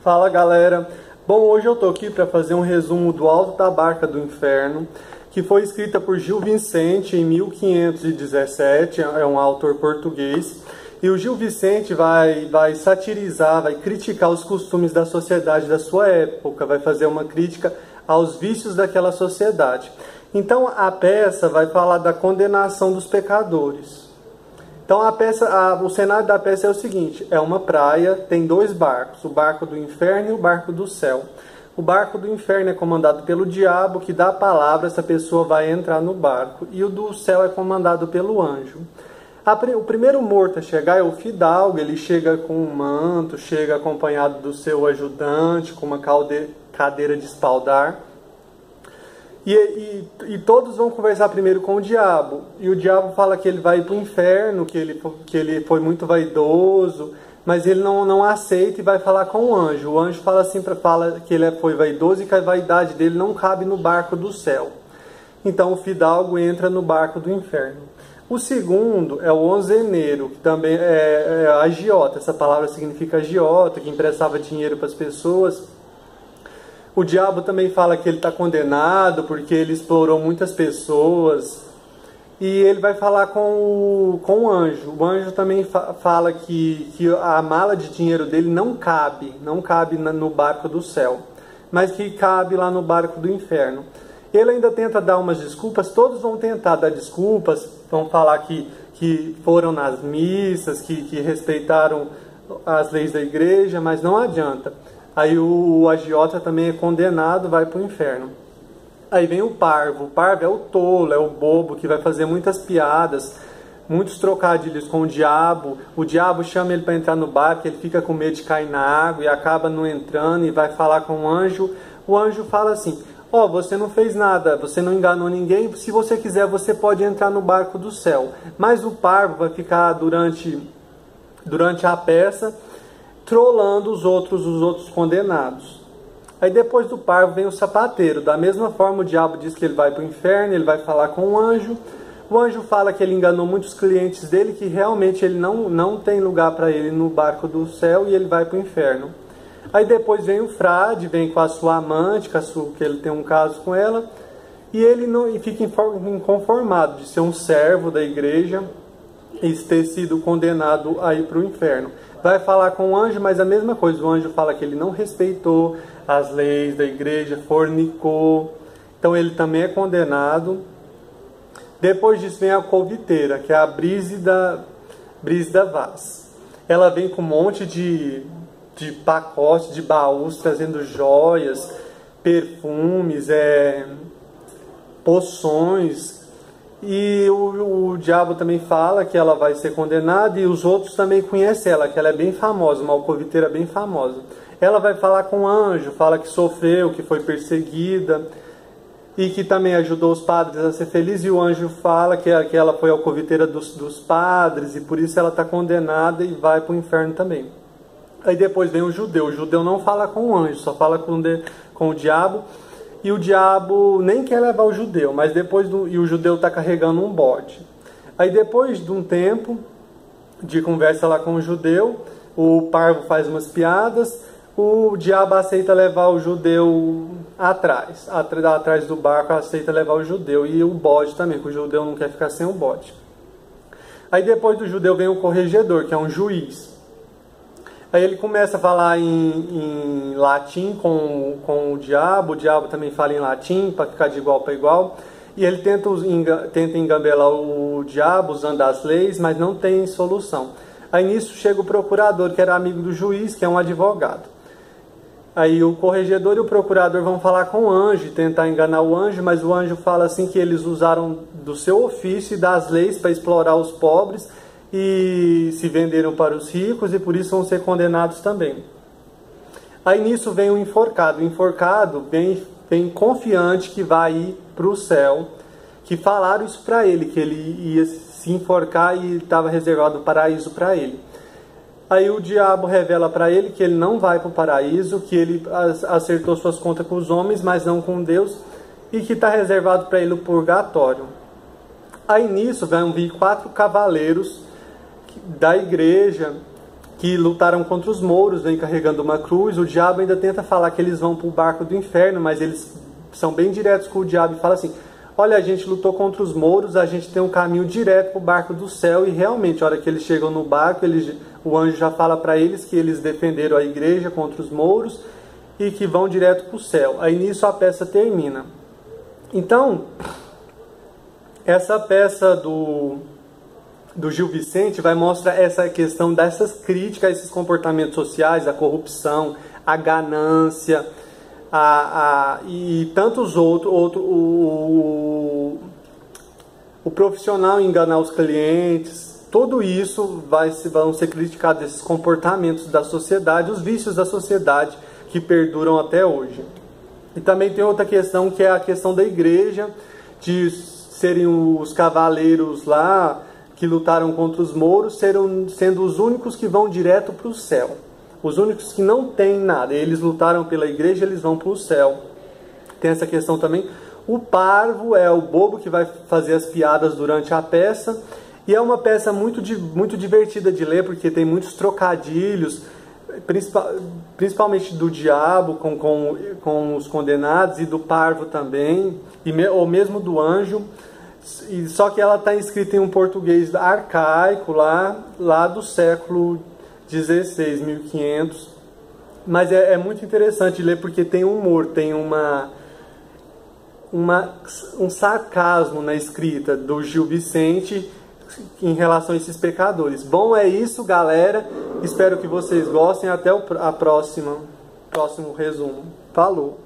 Fala galera, bom, hoje eu tô aqui para fazer um resumo do Alto da Barca do Inferno, que foi escrita por Gil Vicente em 1517, é um autor português, e o Gil Vicente vai satirizar, vai criticar os costumes da sociedade da sua época, vai fazer uma crítica aos vícios daquela sociedade. Então a peça vai falar da condenação dos pecadores. Então o cenário da peça é o seguinte: é uma praia, tem dois barcos, o barco do inferno e o barco do céu. O barco do inferno é comandado pelo diabo, que dá a palavra se a pessoa vai entrar no barco, e o do céu é comandado pelo anjo. O primeiro morto a chegar é o fidalgo. Ele chega com um manto, chega acompanhado do seu ajudante, com uma cadeira de espaldar. E todos vão conversar primeiro com o diabo. E o diabo fala que ele vai para o inferno, que ele foi muito vaidoso, mas ele não aceita e vai falar com o anjo. O anjo fala que ele foi vaidoso e que a vaidade dele não cabe no barco do céu. Então o fidalgo entra no barco do inferno. O segundo é o onzeneiro, que também é agiota. Essa palavra significa agiota, que emprestava dinheiro para as pessoas. O diabo também fala que ele está condenado porque ele explorou muitas pessoas. E ele vai falar com o anjo. O anjo também fala que a mala de dinheiro dele não cabe no barco do céu, mas que cabe lá no barco do inferno. Ele ainda tenta dar umas desculpas, todos vão tentar dar desculpas, vão falar que foram nas missas, que respeitaram as leis da igreja, mas não adianta. Aí o agiota também é condenado, vai para o inferno. Aí vem o parvo é o tolo, é o bobo, que vai fazer muitas piadas, muitos trocadilhos com o diabo chama ele para entrar no barco, ele fica com medo de cair na água e acaba não entrando e vai falar com o anjo fala assim: ó, você não fez nada, você não enganou ninguém, se você quiser você pode entrar no barco do céu. Mas o parvo vai ficar durante a peça trolando os outros condenados. Aí depois do parvo vem o sapateiro. Da mesma forma, o diabo diz que ele vai para o inferno, ele vai falar com o anjo fala que ele enganou muitos clientes dele, que realmente ele não tem lugar para ele no barco do céu e ele vai para o inferno. Aí depois vem o frade, vem com a sua amante, que ele tem um caso com ela, e ele fica inconformado de ser um servo da igreja e ter sido condenado a ir para o inferno. Vai falar com o anjo, mas a mesma coisa. O anjo fala que ele não respeitou as leis da igreja, fornicou. Então ele também é condenado. Depois disso vem a coviteira, que é a Brígida Vaz. Ela vem com um monte de pacotes, de baús, trazendo joias, perfumes, poções. E o diabo também fala que ela vai ser condenada, e os outros também conhecem ela, que ela é bem famosa, uma alcoviteira bem famosa. Ela vai falar com o anjo, fala que sofreu, que foi perseguida, e que também ajudou os padres a ser felizes, e o anjo fala que ela foi alcoviteira dos padres, e por isso ela está condenada e vai para o inferno também. Aí depois vem o judeu não fala com o anjo, só fala com o diabo, e o diabo nem quer levar o judeu, mas e o judeu está carregando um bode. Aí depois de um tempo de conversa lá com o judeu, o parvo faz umas piadas, o diabo aceita levar o judeu atrás do barco, aceita levar o judeu, e o bode também, porque o judeu não quer ficar sem o bode. Aí depois do judeu vem o corregedor, que é um juiz. Aí ele começa a falar em latim com o diabo também fala em latim, para ficar de igual para igual, e ele tenta engambelar o diabo usando as leis, mas não tem solução. Aí nisso chega o procurador, que era amigo do juiz, que é um advogado. Aí o corregedor e o procurador vão falar com o anjo, tentar enganar o anjo, mas o anjo fala assim que eles usaram do seu ofício e das leis para explorar os pobres, e se venderam para os ricos, e por isso vão ser condenados também. Aí nisso vem o enforcado. O enforcado vem confiante que vai ir para o céu, que falaram isso para ele, que ele ia se enforcar e estava reservado o paraíso para ele. Aí o diabo revela para ele que ele não vai para o paraíso, que ele acertou suas contas com os homens, mas não com Deus, e que está reservado para ele o purgatório. Aí nisso vão vir 4 cavaleiros da igreja que lutaram contra os mouros, vem carregando uma cruz. O diabo ainda tenta falar que eles vão para o barco do inferno, mas eles são bem diretos com o diabo e falam assim: olha, a gente lutou contra os mouros, a gente tem um caminho direto para o barco do céu. E realmente, a hora que eles chegam no barco, o anjo já fala para eles que eles defenderam a igreja contra os mouros e que vão direto para o céu. Aí nisso a peça termina. Então, essa peça do Gil Vicente vai mostrar essa questão dessas críticas a esses comportamentos sociais, a corrupção, a ganância, e tantos outros, o profissional enganar os clientes. Tudo isso vão ser criticados, esses comportamentos da sociedade, os vícios da sociedade que perduram até hoje. E também tem outra questão, que é a questão da igreja, de serem os cavaleiros lá que lutaram contra os mouros, sendo os únicos que vão direto para o céu. Os únicos que não têm nada. Eles lutaram pela igreja, eles vão para o céu. Tem essa questão também. O parvo é o bobo que vai fazer as piadas durante a peça. E é uma peça muito divertida de ler, porque tem muitos trocadilhos, principalmente do diabo com os condenados, e do parvo também, ou mesmo do anjo. Só que ela está escrita em um português arcaico, lá do século XVI, 1500. Mas é muito interessante de ler, porque tem humor, tem um sarcasmo na escrita do Gil Vicente em relação a esses pecadores. Bom, é isso, galera. Espero que vocês gostem. Até próximo resumo. Falou!